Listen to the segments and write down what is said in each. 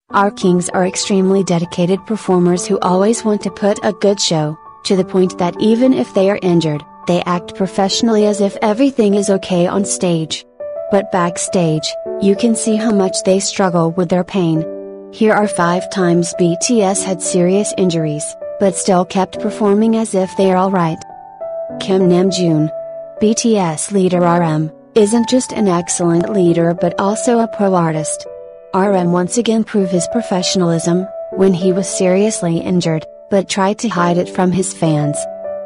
Our kings are extremely dedicated performers who always want to put a good show, to the point that even if they are injured, they act professionally as if everything is okay on stage. But backstage, you can see how much they struggle with their pain. Here are 5 times BTS had serious injuries, but still kept performing as if they are alright. Kim Namjoon. BTS leader RM, isn't just an excellent leader but also a pro artist. RM once again proved his professionalism, when he was seriously injured, but tried to hide it from his fans.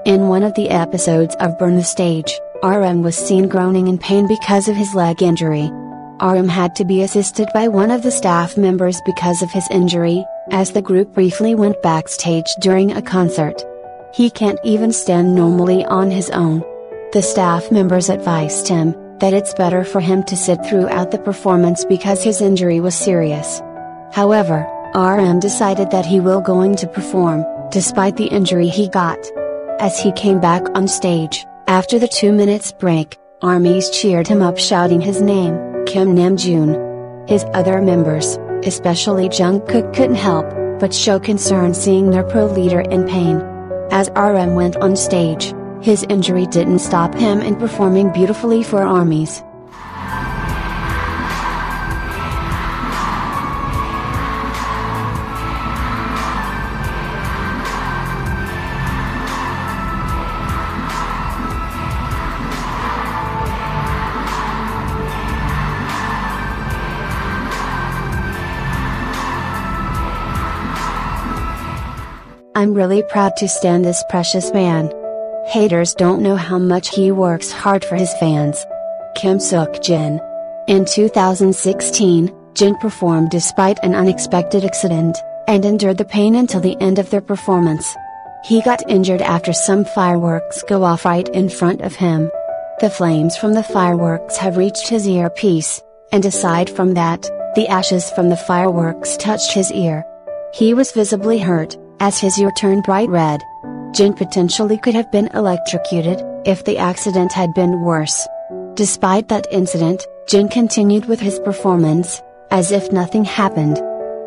In one of the episodes of Burn the Stage, RM was seen groaning in pain because of his leg injury. RM had to be assisted by one of the staff members because of his injury, as the group briefly went backstage during a concert. He can't even stand normally on his own. The staff members advised him that it's better for him to sit throughout the performance because his injury was serious. However, RM decided that he will going to perform, despite the injury he got. As he came back on stage, after the 2 minutes break, armies cheered him up shouting his name, Kim Namjoon. His other members, especially Jungkook, couldn't help but show concern seeing their pro leader in pain. As RM went on stage, his injury didn't stop him in performing beautifully for armies. I'm really proud to stand this precious man. Haters don't know how much he works hard for his fans. Kim Seok-jin. In 2016, Jin performed despite an unexpected accident, and endured the pain until the end of their performance. He got injured after some fireworks go off right in front of him. The flames from the fireworks have reached his earpiece, and aside from that, the ashes from the fireworks touched his ear. He was visibly hurt, as his ear turned bright red. Jin potentially could have been electrocuted, if the accident had been worse. Despite that incident, Jin continued with his performance, as if nothing happened.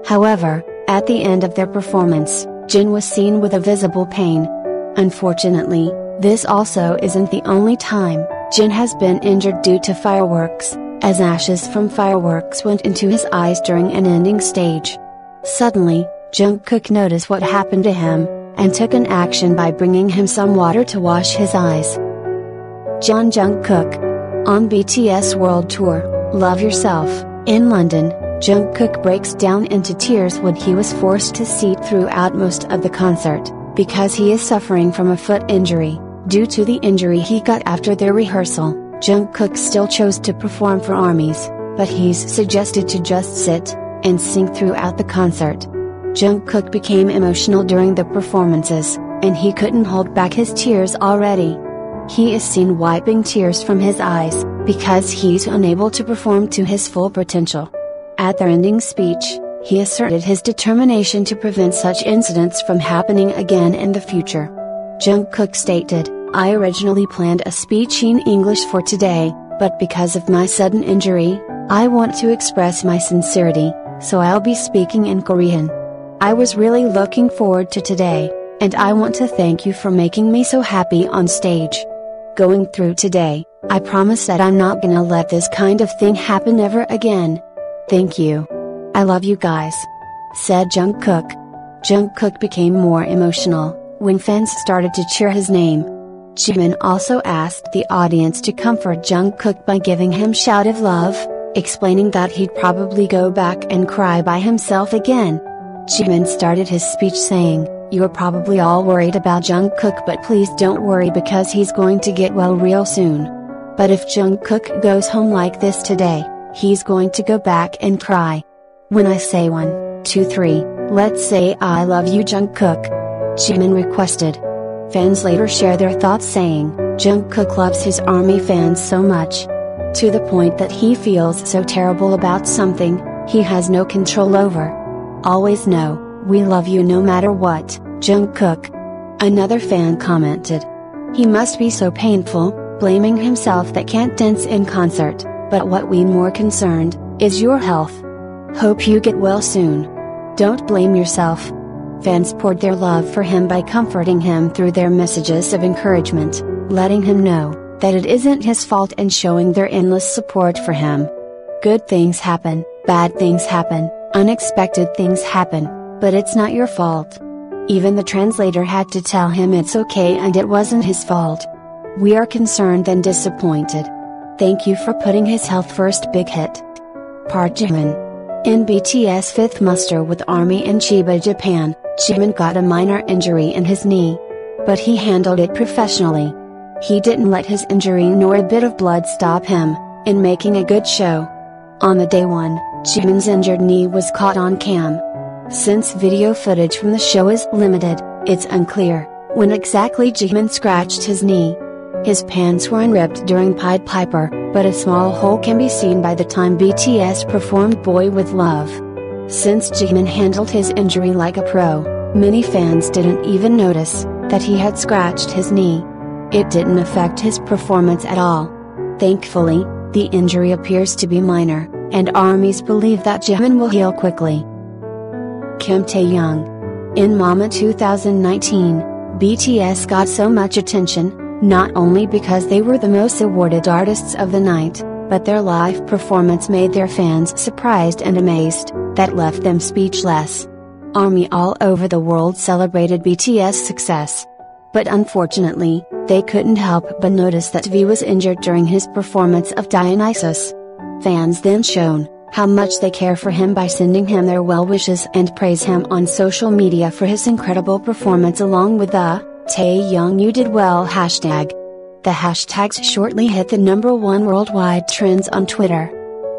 However, at the end of their performance, Jin was seen with a visible pain. Unfortunately, this also isn't the only time Jin has been injured due to fireworks, as ashes from fireworks went into his eyes during an ending stage. Suddenly, Jungkook noticed what happened to him, and took an action by bringing him some water to wash his eyes. Jungkook. On BTS World Tour, Love Yourself, in London, Jungkook breaks down into tears when he was forced to sit throughout most of the concert, because he is suffering from a foot injury. Due to the injury he got after their rehearsal, Jungkook still chose to perform for armies, but he's suggested to just sit and sing throughout the concert. Jungkook became emotional during the performances, and he couldn't hold back his tears already. He is seen wiping tears from his eyes, because he's unable to perform to his full potential. At their ending speech, he asserted his determination to prevent such incidents from happening again in the future. Jungkook stated, "I originally planned a speech in English for today, but because of my sudden injury, I want to express my sincerity, so I'll be speaking in Korean. I was really looking forward to today, and I want to thank you for making me so happy on stage. Going through today, I promise that I'm not gonna let this kind of thing happen ever again. Thank you. I love you guys," said Jungkook. Jungkook became more emotional when fans started to cheer his name. Jimin also asked the audience to comfort Jungkook by giving him a shout of love, explaining that he'd probably go back and cry by himself again. Jimin started his speech saying, "You're probably all worried about Jungkook, but please don't worry because he's going to get well real soon. But if Jungkook goes home like this today, he's going to go back and cry. When I say 1, 2, 3, let's say I love you Jungkook," Jimin requested. Fans later share their thoughts saying, Jungkook loves his ARMY fans so much, to the point that he feels so terrible about something he has no control over. "Always know, we love you no matter what, Jungkook." Another fan commented, "He must be so painful, blaming himself that can't dance in concert, But what we're more concerned, is your health. Hope you get well soon. Don't blame yourself. Fans poured their love for him by comforting him through their messages of encouragement, letting him know that it isn't his fault and showing their endless support for him. Good things happen, bad things happen, unexpected things happen, but it's not your fault. Even the translator had to tell him it's okay and it wasn't his fault. We are concerned and disappointed. Thank you for putting his health first. Big hit. Part Jimin. In BTS fifth muster with ARMY in Chiba, Japan, Jimin got a minor injury in his knee. But he handled it professionally. He didn't let his injury nor a bit of blood stop him in making a good show. On the day one, Jimin's injured knee was caught on cam. Since video footage from the show is limited, it's unclear when exactly Jimin scratched his knee. His pants were unripped during Pied Piper, but a small hole can be seen by the time BTS performed Boy with Love. Since Jimin handled his injury like a pro, many fans didn't even notice that he had scratched his knee. It didn't affect his performance at all. Thankfully, the injury appears to be minor, and ARMYs believe that Jimin will heal quickly. Kim Taehyung. In Mama 2019, BTS got so much attention, not only because they were the most awarded artists of the night, but their live performance made their fans surprised and amazed, that left them speechless. ARMY all over the world celebrated BTS' success. But unfortunately, they couldn't help but notice that V was injured during his performance of Dionysus. Fans then shown how much they care for him by sending him their well wishes and praise him on social media for his incredible performance along with the Taehyung You Did Well hashtag. The hashtags shortly hit the #1 worldwide trends on Twitter.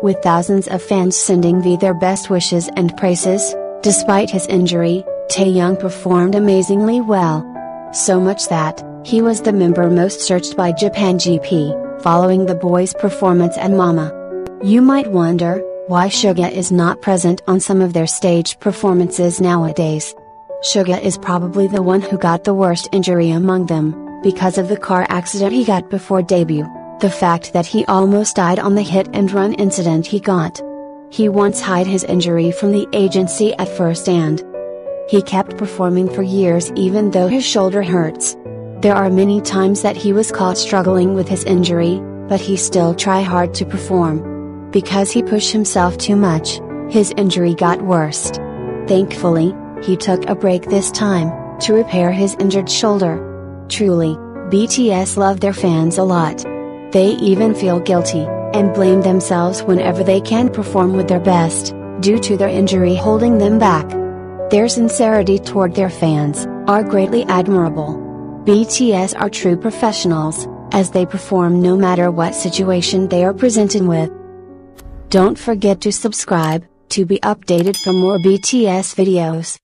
With thousands of fans sending V their best wishes and praises, despite his injury, Taehyung performed amazingly well. So much that, he was the member most searched by Japan GP, following the boys' performance at Mama. You might wonder, why Suga is not present on some of their stage performances nowadays. Suga is probably the one who got the worst injury among them, because of the car accident he got before debut, the fact that he almost died on the hit and run incident he got. He once hid his injury from the agency at first and he kept performing for years even though his shoulder hurts. There are many times that he was caught struggling with his injury, but he still tried hard to perform. Because he pushed himself too much, his injury got worse. Thankfully, he took a break this time, to repair his injured shoulder. Truly, BTS love their fans a lot. They even feel guilty, and blame themselves whenever they can't perform with their best, due to their injury holding them back. Their sincerity toward their fans are greatly admirable. BTS are true professionals, as they perform no matter what situation they are presented with. Don't forget to subscribe, to be updated for more BTS videos.